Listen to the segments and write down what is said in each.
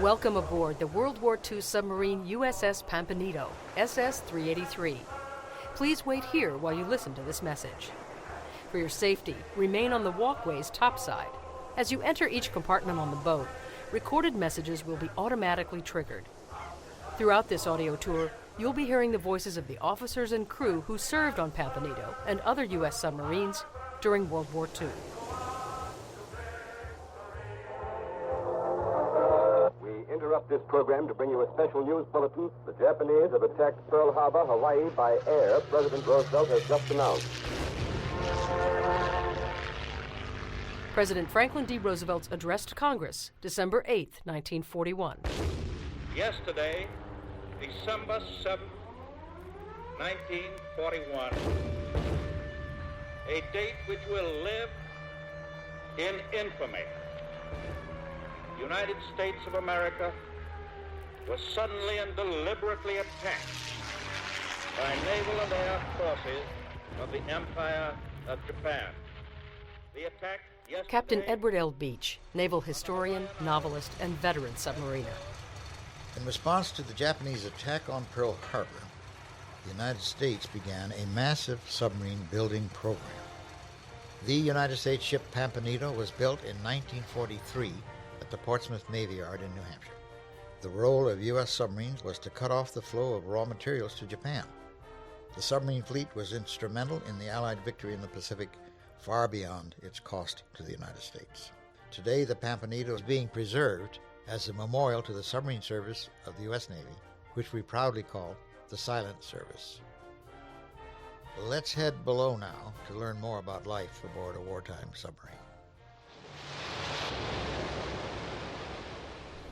Welcome aboard the World War II submarine USS Pampanito, SS-383. Please wait here while you listen to this message. For your safety, remain on the walkways topside. As you enter each compartment on the boat, recorded messages will be automatically triggered. Throughout this audio tour, you'll be hearing the voices of the officers and crew who served on Pampanito and other U.S. submarines during World War II. We interrupt this program to bring you a special news bulletin. The Japanese have attacked Pearl Harbor, Hawaii by air. President Roosevelt has just announced. President Franklin D. Roosevelt's address to Congress, December 8, 1941. Yesterday, December 7, 1941, a date which will live in infamy. The United States of America was suddenly and deliberately attacked by naval and air forces of the Empire of Japan. The attack yesterday... Captain Edward L. Beach, naval historian, novelist, and veteran submariner. In response to the Japanese attack on Pearl Harbor, the United States began a massive submarine building program. The United States ship Pampanito was built in 1943 at the Portsmouth Navy Yard in New Hampshire. The role of U.S. submarines was to cut off the flow of raw materials to Japan. The submarine fleet was instrumental in the Allied victory in the Pacific, far beyond its cost to the United States. Today, the Pampanito is being preserved as a memorial to the submarine service of the U.S. Navy, which we proudly call the Silent Service. Let's head below now to learn more about life aboard a wartime submarine.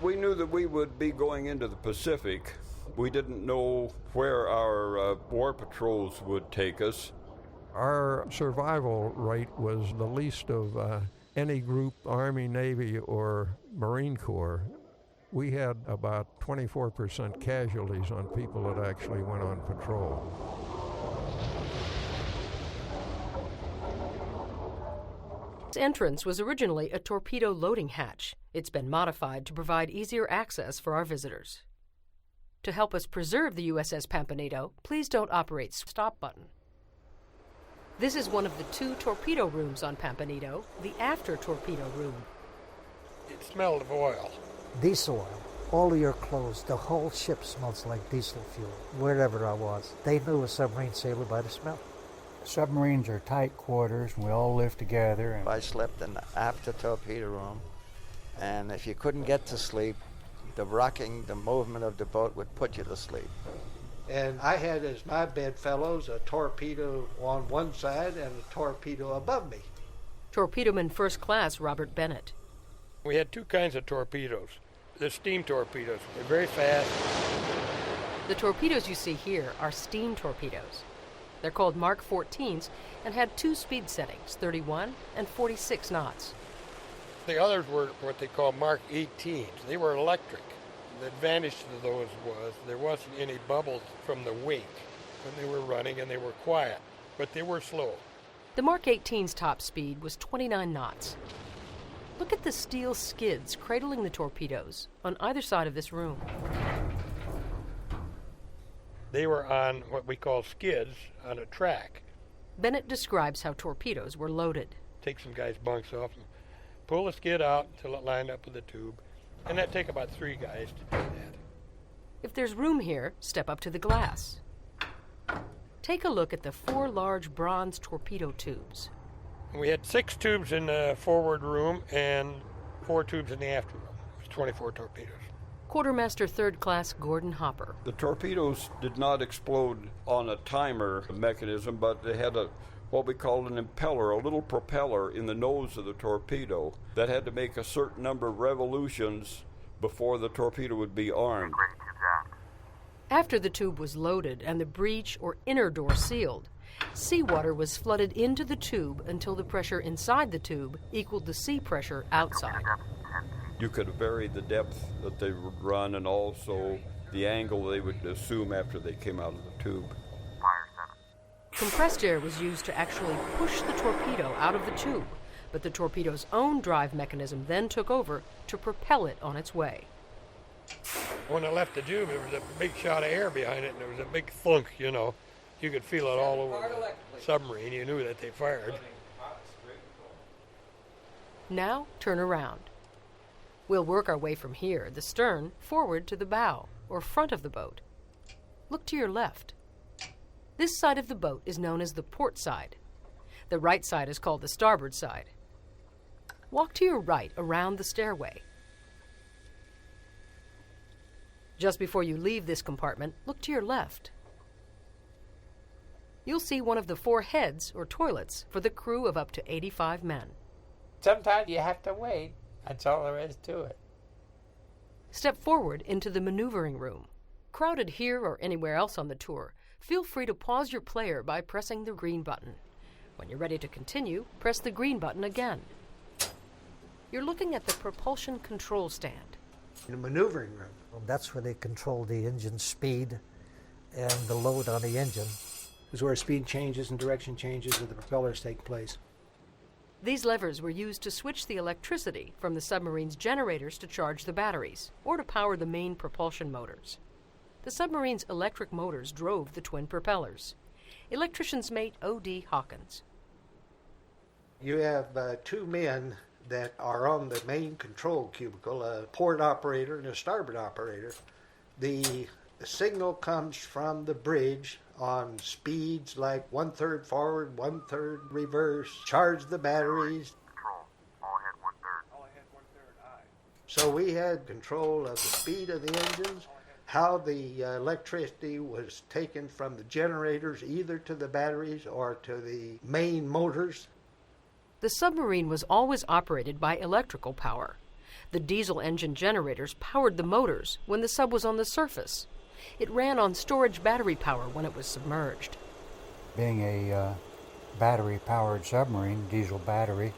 We knew that we would be going into the Pacific. We didn't know where our war patrols would take us. Our survival rate was the least of any group, Army, Navy, or Marine Corps. We had about 24% casualties on people that actually went on patrol. This entrance was originally a torpedo loading hatch. It's been modified to provide easier access for our visitors. To help us preserve the USS Pampanito, please don't operate stop button. This is one of the two torpedo rooms on Pampanito, the after torpedo room. It smelled of oil. Diesel oil. All of your clothes, the whole ship smells like diesel fuel. Wherever I was, they knew a submarine sailor by the smell. Submarines are tight quarters, and we all live together. I slept in the after torpedo room, and if you couldn't get to sleep, the rocking, the movement of the boat would put you to sleep. And I had as my bedfellows a torpedo on one side and a torpedo above me. Torpedoman First Class Robert Bennett. We had two kinds of torpedoes. The steam torpedoes were very fast. The torpedoes you see here are steam torpedoes. They're called Mark 14s and had two speed settings, 31 and 46 knots. The others were what they call Mark 18s. They were electric. The advantage to those was there wasn't any bubbles from the wake when they were running, and they were quiet, but they were slow. The Mark 18's top speed was 29 knots. Look at the steel skids cradling the torpedoes on either side of this room. They were on what we call skids on a track. Bennett describes how torpedoes were loaded. Take some guys' bunks off and pull the skid out until it lined up with the tube, and that'd take about 3 guys to do that. If there's room here, step up to the glass. Take a look at the 4 large bronze torpedo tubes. We had 6 tubes in the forward room and 4 tubes in the after room. It was 24 torpedoes. Quartermaster Third Class Gordon Hopper. The torpedoes did not explode on a timer mechanism, but they had what we call an impeller, a little propeller in the nose of the torpedo that had to make a certain number of revolutions before the torpedo would be armed. After the tube was loaded and the breech or inner door sealed, seawater was flooded into the tube until the pressure inside the tube equaled the sea pressure outside. You could vary the depth that they would run and also the angle they would assume after they came out of the tube. Compressed air was used to actually push the torpedo out of the tube, but the torpedo's own drive mechanism then took over to propel it on its way. When it left the tube, there was a big shot of air behind it, and there was a big thunk, you know. You could feel it all over the submarine. You knew that they fired. Now turn around. We'll work our way from here, the stern, forward to the bow, or front of the boat. Look to your left. This side of the boat is known as the port side. The right side is called the starboard side. Walk to your right around the stairway. Just before you leave this compartment, look to your left. You'll see one of the 4 heads, or toilets, for the crew of up to 85 men. Sometimes you have to wait. That's all there is to it. Step forward into the maneuvering room. Crowded here or anywhere else on the tour, feel free to pause your player by pressing the green button. When you're ready to continue, press the green button again. You're looking at the propulsion control stand. In the maneuvering room. That's where they control the engine speed and the load on the engine. Is where speed changes and direction changes of the propellers take place. These levers were used to switch the electricity from the submarine's generators to charge the batteries, or to power the main propulsion motors. The submarine's electric motors drove the twin propellers. Electrician's mate O.D. Hawkins. You have 2 men that are on the main control cubicle, a port operator and a starboard operator. The signal comes from the bridge on speeds like 1/3 forward, 1/3 reverse, charge the batteries. Control, all ahead 1/3. All ahead 1/3, aye. So we had control of the speed of the engines, how the electricity was taken from the generators either to the batteries or to the main motors. The submarine was always operated by electrical power. The diesel engine generators powered the motors when the sub was on the surface. It ran on storage battery power when it was submerged. Being a battery-powered submarine, diesel battery,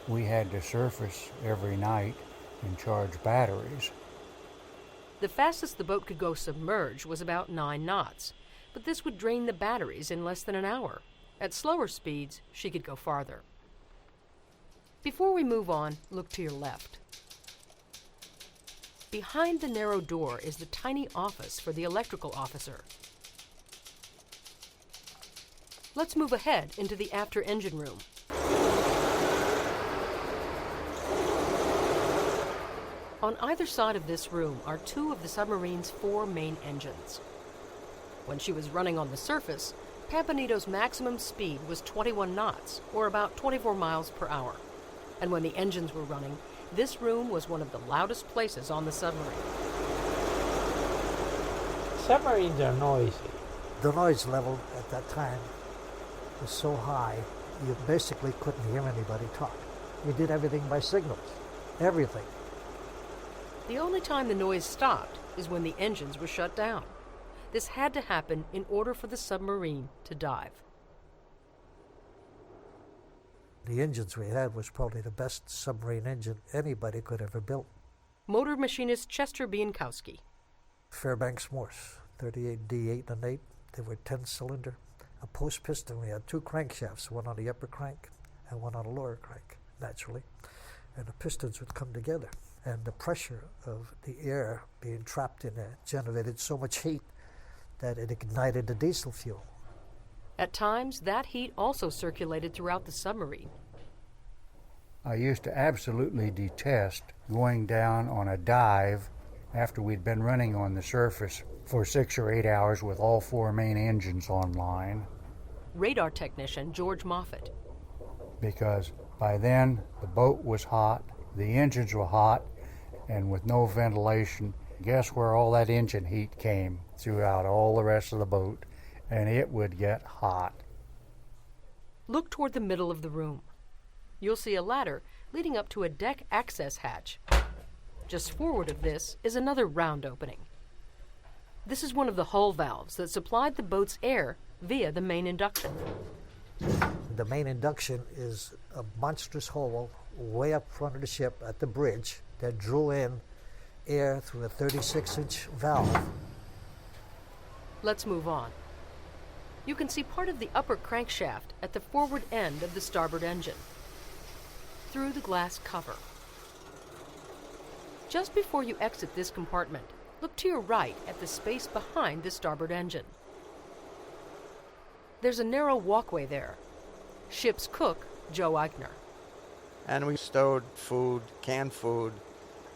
we had to surface every night and charge batteries. The fastest the boat could go submerged was about 9 knots, but this would drain the batteries in less than an hour. At slower speeds, she could go farther. Before we move on, look to your left. Behind the narrow door is the tiny office for the electrical officer. Let's move ahead into the after engine room. On either side of this room are 2 of the submarine's 4 main engines. When she was running on the surface, Pampanito's maximum speed was 21 knots, or about 24 miles per hour. And when the engines were running, this room was one of the loudest places on the submarine. Submarines are noisy. The noise level at that time was so high, you basically couldn't hear anybody talk. We did everything by signals, everything. The only time the noise stopped is when the engines were shut down. This had to happen in order for the submarine to dive. The engines we had was probably the best submarine engine anybody could ever build. Motor machinist Chester Bienkowski. Fairbanks Morse, 38 D8 and 8. They were 10-cylinder. A post piston, we had 2 crankshafts, one on the upper crank and one on the lower crank, naturally. And the pistons would come together. And the pressure of the air being trapped in it generated so much heat that it ignited the diesel fuel. At times, that heat also circulated throughout the submarine. I used to absolutely detest going down on a dive after we'd been running on the surface for 6 or 8 hours with all 4 main engines online. Radar technician George Moffett. Because by then, the boat was hot, the engines were hot, and with no ventilation, guess where all that engine heat came? Throughout all the rest of the boat. And it would get hot. Look toward the middle of the room. You'll see a ladder leading up to a deck access hatch. Just forward of this is another round opening. This is one of the hull valves that supplied the boat's air via the main induction. The main induction is a monstrous hole way up front of the ship at the bridge that drew in air through a 36-inch valve. Let's move on. You can see part of the upper crankshaft at the forward end of the starboard engine, through the glass cover. Just before you exit this compartment, Look to your right at the space behind the starboard engine. There's a narrow walkway there. Ship's cook, Joe Eichner. And we stowed food, canned food,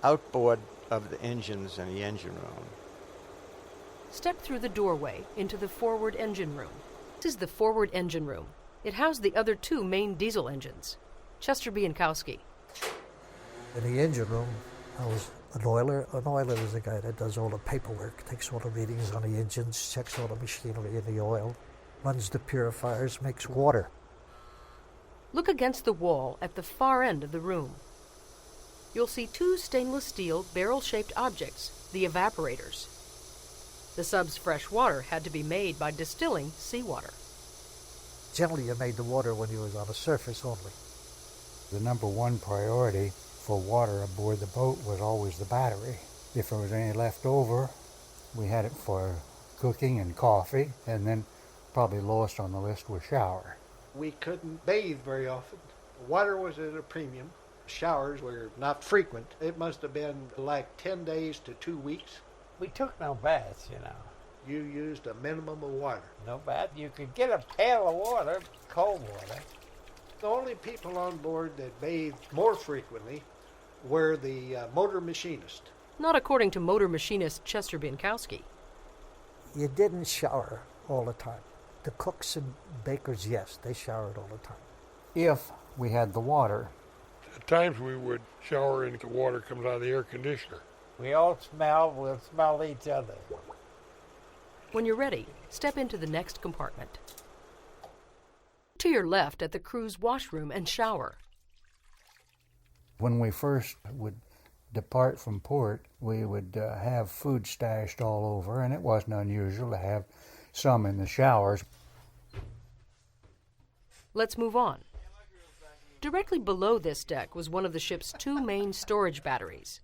outboard of the engines in the engine room. Step through the doorway into the forward engine room. This is the forward engine room. It housed the other two main diesel engines. Chester Bienkowski. In the engine room, I was an oiler. An oiler is the guy that does all the paperwork, takes all the readings on the engines, checks all the machinery in the oil, runs the purifiers, makes water. Look against the wall at the far end of the room. You'll see two stainless steel barrel-shaped objects, the evaporators. The sub's fresh water had to be made by distilling seawater. Generally, you made the water when you was on the surface only. The number one priority for water aboard the boat was always the battery. If there was any left over, we had it for cooking and coffee, and then probably lowest on the list was shower. We couldn't bathe very often. Water was at a premium. Showers were not frequent. It must have been like 10 days to 2 weeks. We took no baths, you know. You used a minimum of water. No bath. You could get a pail of water, cold water. The only people on board that bathed more frequently were the motor machinist. Not according to motor machinist Chester Bienkowski. You didn't shower all the time. The cooks and bakers, yes, they showered all the time. If we had the water. At times we would shower and the water comes out of the air conditioner. We'll smell each other. When you're ready, step into the next compartment. To your left at the crew's washroom and shower. When we first would depart from port, we would have food stashed all over, and it wasn't unusual to have some in the showers. Let's move on. Directly below this deck was one of the ship's two main storage batteries.